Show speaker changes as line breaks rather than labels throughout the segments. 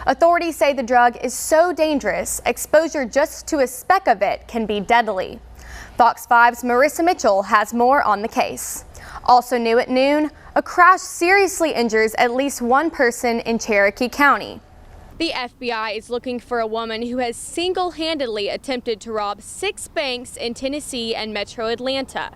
Authorities say the drug is so dangerous, exposure just to a speck of it can be deadly. Fox 5's Marissa Mitchell has more on the case. Also new at noon, a crash seriously injures at least one person in Cherokee County. The FBI is looking for a woman who has single-handedly attempted to rob 6 banks in Tennessee and Metro Atlanta.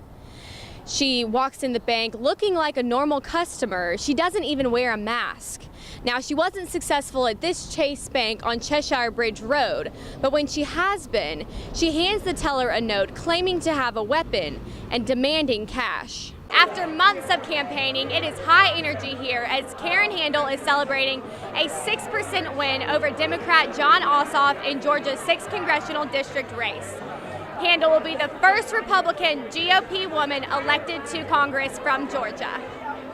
She walks in the bank looking like a normal customer. She doesn't even wear a mask. Now, she wasn't successful at this Chase Bank on Cheshire Bridge Road, but when she has been, she hands the teller a note claiming to have a weapon and demanding cash. After months of campaigning, it is high energy here as Karen Handel is celebrating a 6% win over Democrat Jon Ossoff in Georgia's 6th congressional district race. Handel will be the first Republican GOP woman elected to Congress from Georgia.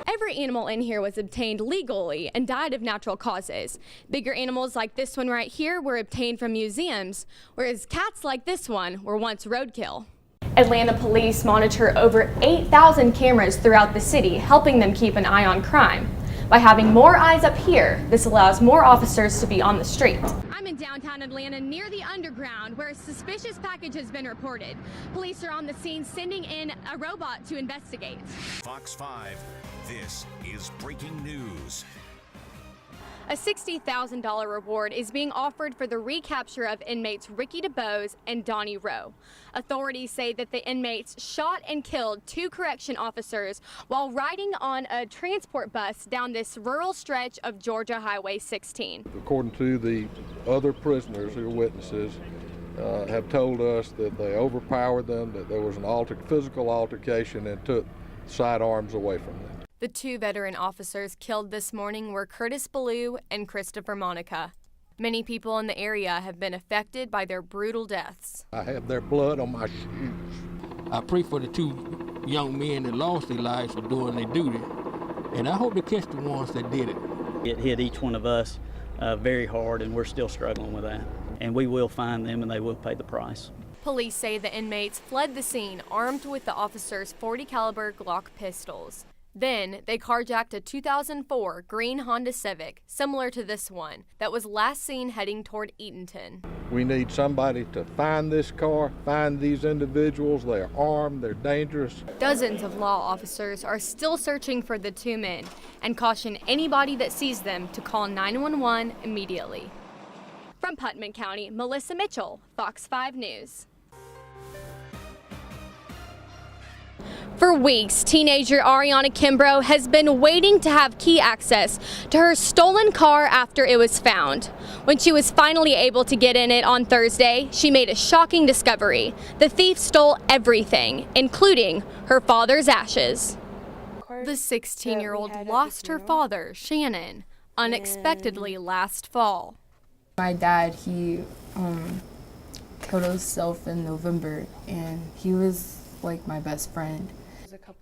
Every animal in here was obtained legally and died of natural causes. Bigger animals like this one right here were obtained from museums, whereas cats like this one were once roadkill. Atlanta police monitor over 8,000 cameras throughout the city, helping them keep an eye on crime. By having more eyes up here, this allows more officers to be on the street. I'm in downtown Atlanta near the underground where a suspicious package has been reported. Police are on the scene sending in a robot to investigate.
Fox 5, this is breaking news.
A $60,000 reward is being offered for the recapture of inmates Ricky DeBose and Donnie Rowe. Authorities say that the inmates shot and killed 2 correction officers while riding on a transport bus down this rural stretch of Georgia Highway 16.
According to the other prisoners who are witnesses, have told us that they overpowered them, that there was an physical altercation and took sidearms away from them.
The 2 veteran officers killed this morning were Curtis Ballou and Christopher Monica. Many people in the area have been affected by their brutal deaths.
I have their blood on my shoes.
I pray for the 2 young men that lost their lives for doing their duty, and I hope they catch the ones that did it.
It hit each one of us very hard, and we're still struggling with that. And we will find them, and they will pay the price.
Police say the inmates fled the scene armed with the officers' .40 caliber Glock pistols. Then, they carjacked a 2004 green Honda Civic, similar to this one, that was last seen heading toward Eatonton.
We need somebody to find this car, find these individuals. They are armed, they're dangerous.
Dozens of law officers are still searching for the 2 men and caution anybody that sees them to call 911 immediately. From Putnam County, Melissa Mitchell, Fox 5 News. For weeks, teenager Ariana Kimbrough has been waiting to have key access to her stolen car after it was found. When she was finally able to get in it on Thursday, she made a shocking discovery. The thief stole everything, including her father's ashes. The 16-year-old lost her father, Shannon, unexpectedly last fall.
My dad, he killed himself in November, and he was like my best friend.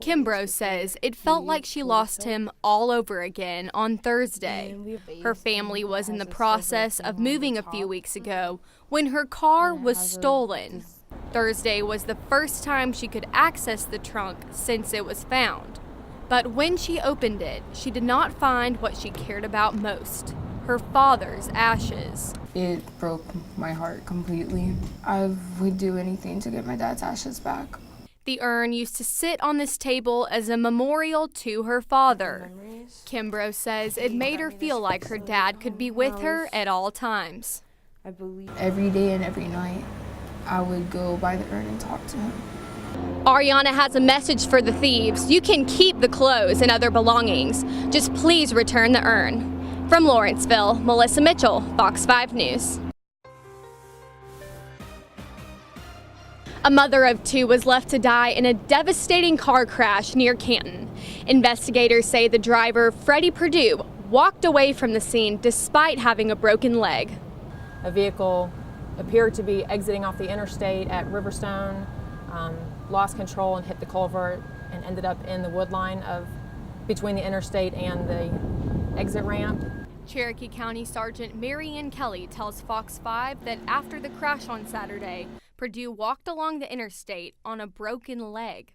Kimbrough says it felt like she lost him all over again on Thursday. Her family was in the process of moving a few weeks ago when her car was stolen. Thursday was the first time she could access the trunk since it was found. But when she opened it, she did not find what she cared about most, her father's ashes.
It broke my heart completely. I would do anything to get my dad's ashes back.
The urn used to sit on this table as a memorial to her father. Kimbrough says it made her feel like her dad could be with her at all times.
Every day and every night, I would go by the urn and talk to him.
Ariana has a message for the thieves. You can keep the clothes and other belongings. Just please return the urn. From Lawrenceville, Melissa Mitchell, Fox 5 News. A mother of 2 was left to die in a devastating car crash near Canton. Investigators say the driver, Freddie Perdue, walked away from the scene despite having a broken leg.
A vehicle appeared to be exiting off the interstate at Riverstone, lost control and hit the culvert and ended up in the wood line between the interstate and the exit ramp.
Cherokee County Sergeant Mary Ann Kelly tells Fox 5 that after the crash on Saturday, Perdue walked along the interstate on a broken leg.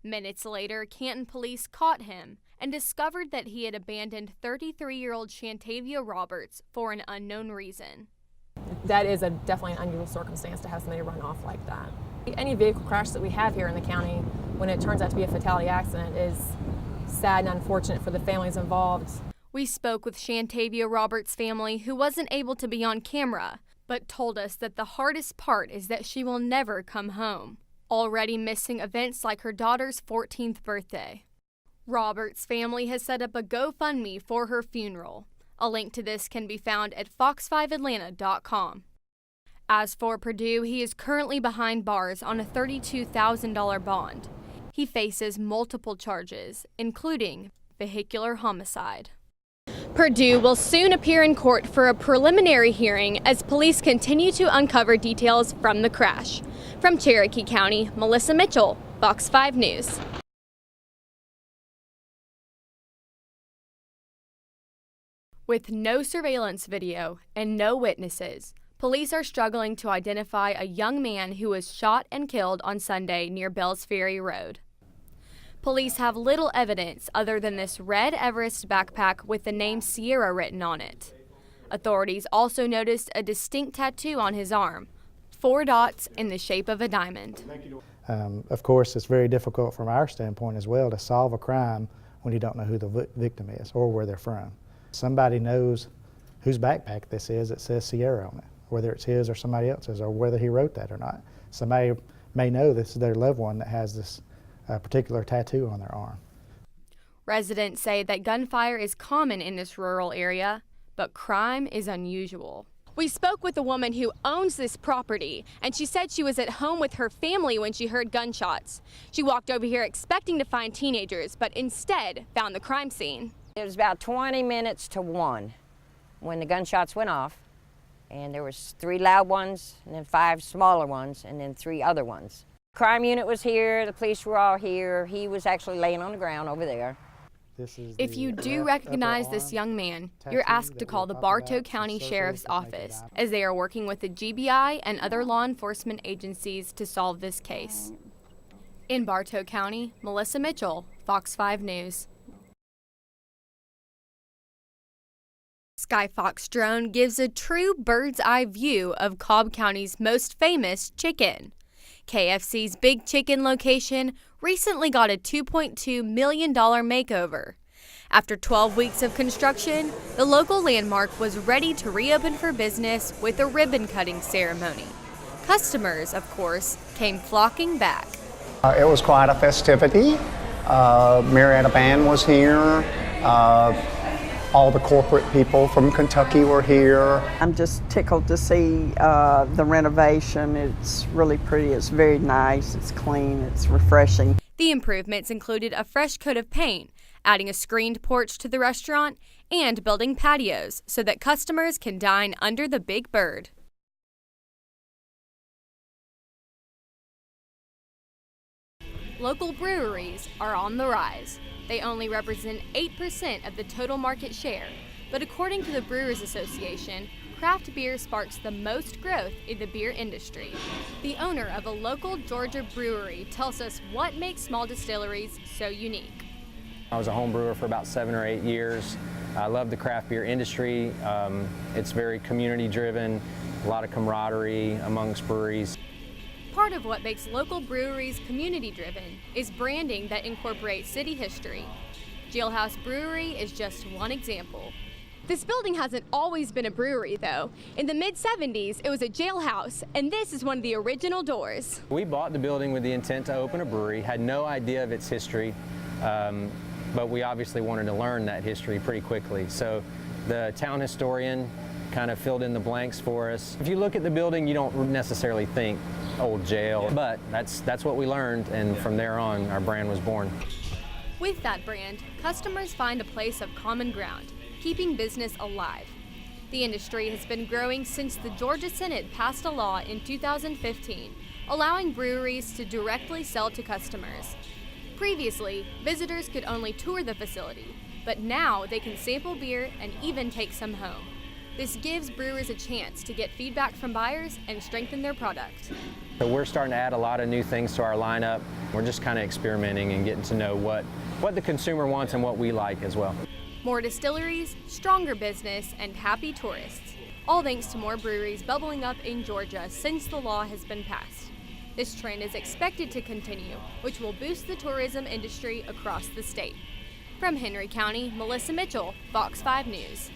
Minutes later, Canton police caught him and discovered that he had abandoned 33-year-old Shantavia Roberts for an unknown reason.
That is definitely an unusual circumstance to have somebody run off like that. Any vehicle crash that we have here in the county, when it turns out to be a fatality accident, is sad and unfortunate for the families involved.
We spoke with Shantavia Roberts' family, who wasn't able to be on camera, but told us that the hardest part is that she will never come home, already missing events like her daughter's 14th birthday. Roberts' family has set up a GoFundMe for her funeral. A link to this can be found at fox5atlanta.com. As for Perdue, he is currently behind bars on a $32,000 bond. He faces multiple charges, including vehicular homicide. Perdue will soon appear in court for a preliminary hearing as police continue to uncover details from the crash. From Cherokee County, Melissa Mitchell, Fox 5 News. With no surveillance video and no witnesses, police are struggling to identify a young man who was shot and killed on Sunday near Bells Ferry Road. Police have little evidence other than this red Everest backpack with the name Sierra written on it. Authorities also noticed a distinct tattoo on his arm, 4 dots in the shape of a diamond.
Of course, it's very difficult from our standpoint as well to solve a crime when you don't know who the victim is or where they're from. Somebody knows whose backpack this is that says Sierra on it, whether it's his or somebody else's, or whether he wrote that or not. Somebody may know this is their loved one that has this particular tattoo on their arm.
Residents say that gunfire is common in this rural area, but crime is unusual. We spoke with a woman who owns this property, and she said she was at home with her family when she heard gunshots. She walked over here expecting to find teenagers, but instead found the crime scene.
It was about 20 minutes to 1 when the gunshots went off, and there was 3 loud ones, and then 5 smaller ones, and then 3 other ones. Crime unit was here, the police were all here. He was actually laying on the ground over there.
If you do recognize this young man, you're asked to call the Bartow County Sheriff's Office, as they are working with the GBI and other law enforcement agencies to solve this case. In Bartow County, Melissa Mitchell, Fox 5 News. Skyfox drone gives a true bird's eye view of Cobb County's most famous chicken. KFC's Big Chicken location recently got a $2.2 million makeover. After 12 weeks of construction, the local landmark was ready to reopen for business with a ribbon-cutting ceremony. Customers, of course, came flocking back.
It was quite a festivity. Marietta Band was here. All the corporate people from Kentucky were here.
I'm just tickled to see the renovation. It's really pretty, it's very nice, it's clean, it's refreshing.
The improvements included a fresh coat of paint, adding a screened porch to the restaurant, and building patios so that customers can dine under the big bird. Local breweries are on the rise. They only represent 8% of the total market share, but according to the Brewers Association, craft beer sparks the most growth in the beer industry. The owner of a local Georgia brewery tells us what makes small distilleries so unique.
I was a home brewer for about 7 or 8 years. I love the craft beer industry. It's very community driven, a lot of camaraderie amongst breweries.
Part of what makes local breweries community-driven is branding that incorporates city history. Jailhouse Brewery is just one example. This building hasn't always been a brewery, though. In the mid-'70s, it was a jailhouse, and this is one of the original doors.
We bought the building with the intent to open a brewery, had no idea of its history, but we obviously wanted to learn that history pretty quickly. So the town historian kind of filled in the blanks for us. If you look at the building, you don't necessarily think old jail, but that's what we learned, and from there on, our brand was born.
With that brand, customers find a place of common ground, keeping business alive. The industry has been growing since the Georgia Senate passed a law in 2015, allowing breweries to directly sell to customers. Previously, visitors could only tour the facility, but now they can sample beer and even take some home. This gives brewers a chance to get feedback from buyers and strengthen their product.
So we're starting to add a lot of new things to our lineup. We're just kind of experimenting and getting to know what the consumer wants and what we like as well.
More distilleries, stronger business, and happy tourists. All thanks to more breweries bubbling up in Georgia since the law has been passed. This trend is expected to continue, which will boost the tourism industry across the state. From Henry County, Melissa Mitchell, Fox 5 News.